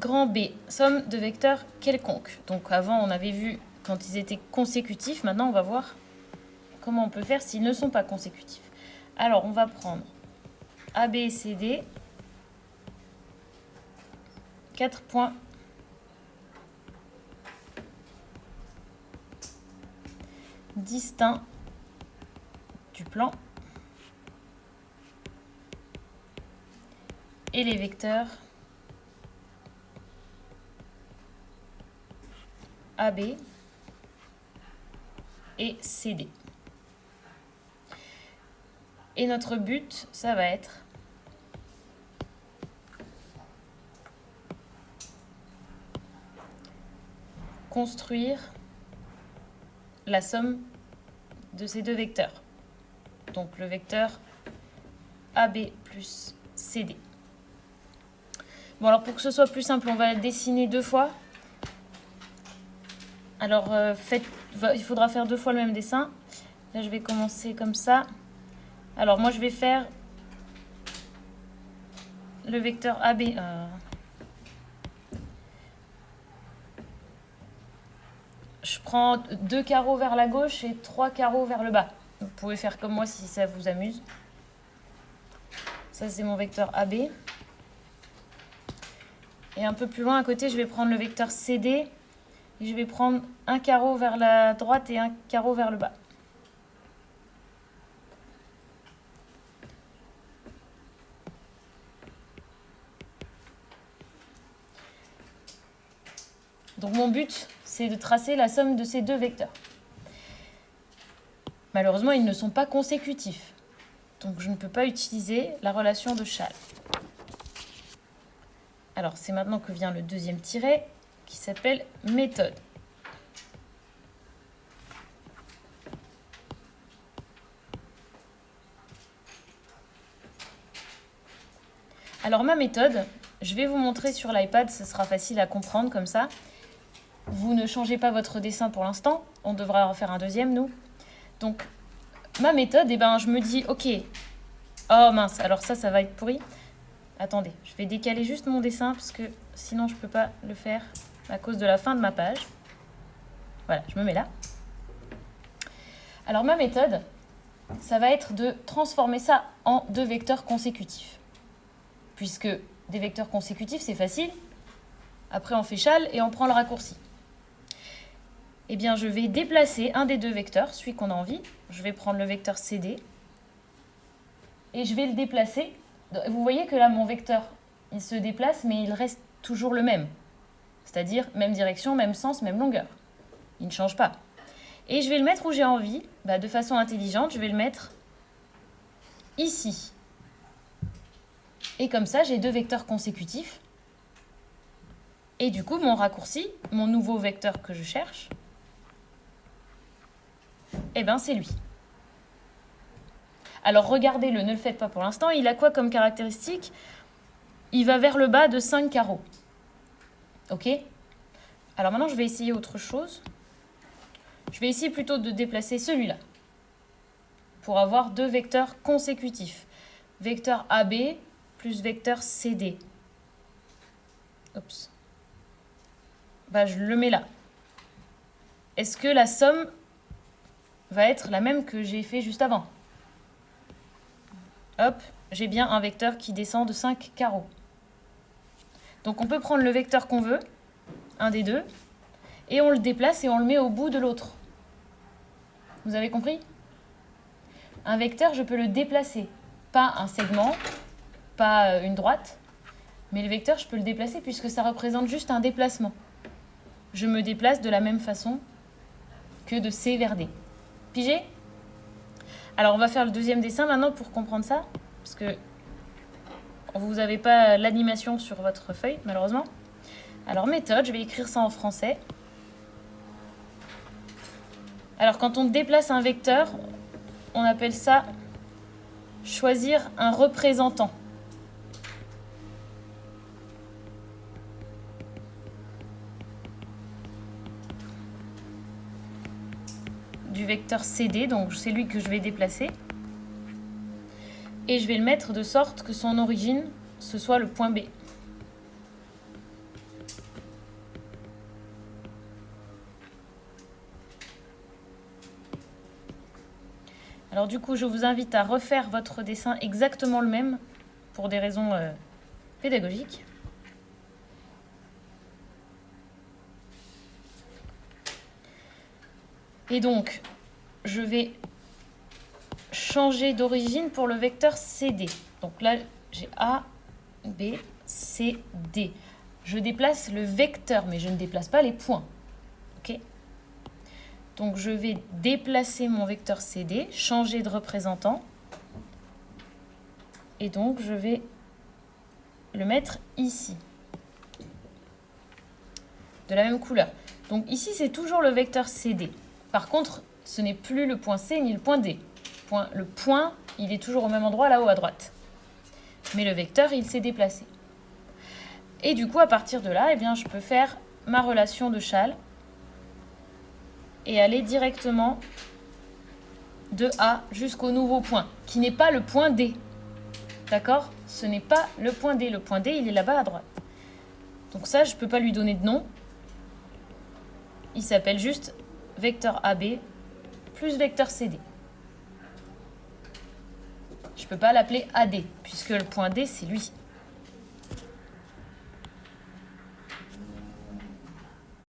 Grand B, somme de vecteurs quelconques. Donc avant, on avait vu quand ils étaient consécutifs. Maintenant, on va voir comment on peut faire s'ils ne sont pas consécutifs. Alors, on va prendre AB et CD. 4 points distincts du plan et les vecteurs AB et CD. Et notre but, ça va être construire la somme de ces deux vecteurs. Donc le vecteur AB plus CD. Bon, alors pour que ce soit plus simple, on va le dessiner 2 fois. Alors il faudra faire 2 fois le même dessin. Là, je vais commencer comme ça. Alors moi, je vais faire le vecteur AB. Je prends 2 carreaux vers la gauche et 3 carreaux vers le bas. Vous pouvez faire comme moi si ça vous amuse. Ça, c'est mon vecteur AB. Et un peu plus loin à côté, je vais prendre le vecteur CD. Et je vais prendre un carreau vers la droite et un carreau vers le bas. Donc mon but, c'est de tracer la somme de ces deux vecteurs. Malheureusement, ils ne sont pas consécutifs. Donc je ne peux pas utiliser la relation de Schall. Alors c'est maintenant que vient le deuxième tiret qui s'appelle méthode. Alors ma méthode, je vais vous montrer sur l'iPad, ce sera facile à comprendre comme ça. Vous ne changez pas votre dessin pour l'instant, on devra en faire un deuxième nous. Donc ma méthode, je me dis ok, oh mince, alors ça va être pourri. Attendez, je vais décaler juste mon dessin parce que sinon je ne peux pas le faire à cause de la fin de ma page. Voilà, je me mets là. Alors ma méthode, ça va être de transformer ça en 2 vecteurs consécutifs. Puisque des vecteurs consécutifs, c'est facile. Après, on fait Schall et on prend le raccourci. Eh bien, je vais déplacer un des 2 vecteurs, celui qu'on a envie. Je vais prendre le vecteur CD. Et je vais le déplacer. Vous voyez que là, mon vecteur, il se déplace, mais il reste toujours le même. C'est-à-dire, même direction, même sens, même longueur. Il ne change pas. Et je vais le mettre où j'ai envie. De façon intelligente, je vais le mettre ici. Et comme ça, j'ai 2 vecteurs consécutifs. Et du coup, mon raccourci, mon nouveau vecteur que je cherche, c'est lui. Alors regardez-le, ne le faites pas pour l'instant. Il a quoi comme caractéristique? Il va vers le bas de 5 carreaux. Ok? Alors maintenant, je vais essayer autre chose. Je vais essayer plutôt de déplacer celui-là pour avoir 2 vecteurs consécutifs. Vecteur AB plus vecteur CD. Oups. Je le mets là. Est-ce que la somme va être la même que j'ai fait juste avant? Hop, j'ai bien un vecteur qui descend de 5 carreaux. Donc on peut prendre le vecteur qu'on veut, un des 2, et on le déplace et on le met au bout de l'autre. Vous avez compris? Un vecteur, je peux le déplacer. Pas un segment, pas une droite, mais le vecteur, je peux le déplacer puisque ça représente juste un déplacement. Je me déplace de la même façon que de C vers D. Pigé? Alors, on va faire le deuxième dessin maintenant pour comprendre ça, parce que vous n'avez pas l'animation sur votre feuille, malheureusement. Alors, méthode, je vais écrire ça en français. Alors, quand on déplace un vecteur, on appelle ça choisir un représentant. Du vecteur CD, donc c'est lui que je vais déplacer. Et je vais le mettre de sorte que son origine, ce soit le point B. Alors du coup, je vous invite à refaire votre dessin exactement le même pour des raisons pédagogiques. Et donc, je vais changer d'origine pour le vecteur CD. Donc là, j'ai A, B, C, D. Je déplace le vecteur, mais je ne déplace pas les points. Ok ? Donc je vais déplacer mon vecteur CD, changer de représentant. Et donc je vais le mettre ici. De la même couleur. Donc ici, c'est toujours le vecteur CD. Par contre, ce n'est plus le point C ni le point D. Le point, il est toujours au même endroit, là-haut à droite. Mais le vecteur, il s'est déplacé. Et du coup, à partir de là, eh bien, je peux faire ma relation de châle et aller directement de A jusqu'au nouveau point, qui n'est pas le point D. D'accord ? Ce n'est pas le point D. Le point D, il est là-bas à droite. Donc ça, je ne peux pas lui donner de nom. Il s'appelle juste vecteur AB plus vecteur CD. Je ne peux pas l'appeler AD, puisque le point D, c'est lui.